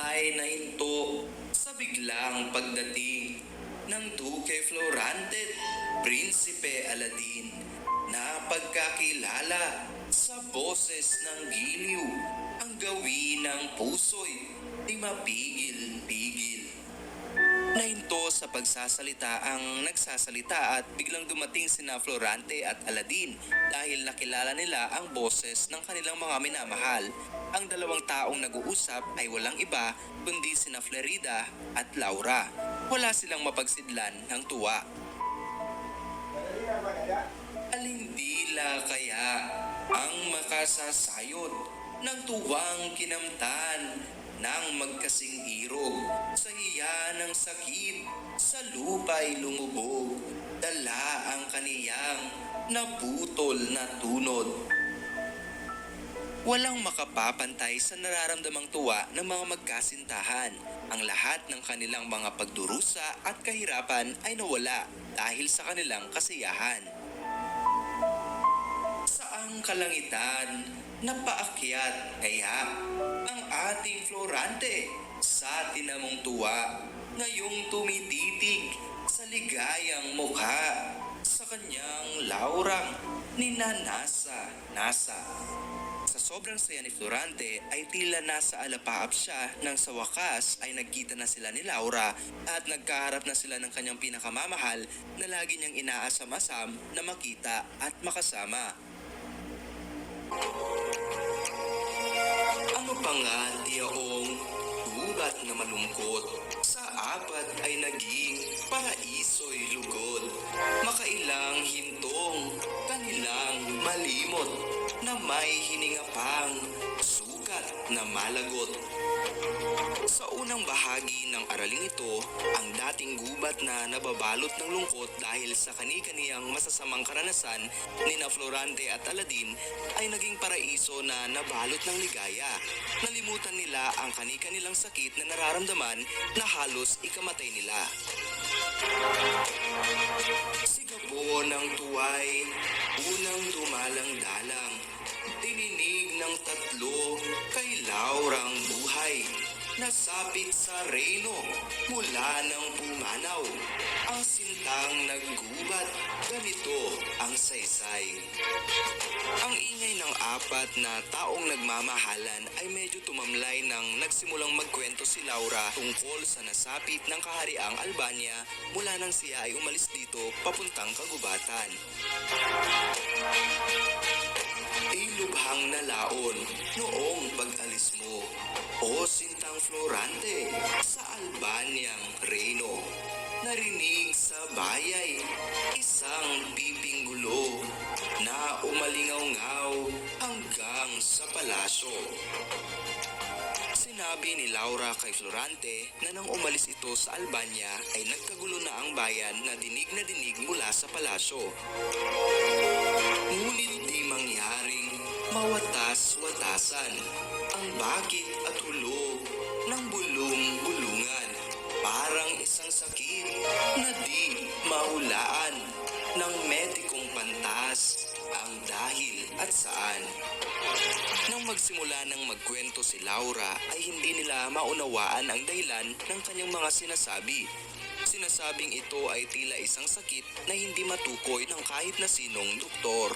ay nahinto sa biglang pagdating ng Duque Florante, Prinsipe Aladin, na pagkakilala sa boses ng giliw, ang gawin ng puso'y di mapigil-pigil. Nahinto sa pagsasalita ang nagsasalita at biglang dumating sina Florante at Aladin dahil nakilala nila ang boses ng kanilang mga minamahal. Ang dalawang taong nag-uusap ay walang iba kundi sina Flerida at Laura. Wala silang mapagsidlan ng tuwa. Alindila kaya ang makasasayod ng tuwang kinamtan ng magkasing irog sa hiya ng sakit sa lupa'y lumubog, dala ang kaniyang naputol na tunod. Walang makapapantay sa nararamdamang tuwa ng mga magkasintahan. Ang lahat ng kanilang mga pagdurusa at kahirapan ay nawala dahil sa kanilang kasiyahan. Saang kalangitan napaakyat kaya ang ating Florante sa tinamong tuwa, ngayong tumititig sa ligayang mukha sa kanyang Laurang ninanasa-nasa. Sa sobrang saya ni Florante ay tila nasa alapaap siya nang sa wakas ay nagkita na sila ni Laura at nagkaharap na sila ng kanyang pinakamamahal na lagi niyang inaasam-asam na makita at makasama. Ano pa nga tiyaong gubat na malungkot sa apat ay naging paraiso'y lugod. Makailang hintong kanilang malimot na may hininga pang sukat na malagot. Sa unang bahagi ng araling ito, ang dating gubat na nababalot ng lungkot dahil sa kani-kaniyang masasamang karanasan ni na Florante at Aladin ay naging paraiso na nabalot ng ligaya. Nalimutan nila ang kani-kanilang sakit na nararamdaman na halos ikamatay nila. Sigabo ng tuway, unang dumalang-dalang, dininig ng tatlo kay Laurang buhay. Nasapit sa reyno mula ng pumanaw, ang sintang naggubat, ganito ang saysay. Ang ingay ng apat na taong nagmamahalan ay medyo tumamlay nang nagsimulang magkwento si Laura tungkol sa nasapit ng kahariang Albania mula nang siya ay umalis dito papuntang kagubatan. Ilubhang nalaon noong pag-alis mo, o sintang Florante, sa Albaniang reyno. Narinig sa bayay isang piping gulo na umalingaw-ngaw hanggang sa palasyo. Sinabi ni Laura kay Florante na nang umalis ito sa Albania ay nagkagulo na ang bayan na dinig mula sa palasyo. Ngunit di mangyaring mawatas-watasan ang bakit at hulog ng bulong-bulungan. Parang isang sakit na di mahulaan ng medikong pantas ang dahil at saan. Nang magsimula ng magkwento si Laura ay hindi nila maunawaan ang dahilan ng kanyang mga sinasabi. Sinasabing ito ay tila isang sakit na hindi matukoy ng kahit na sinong doktor.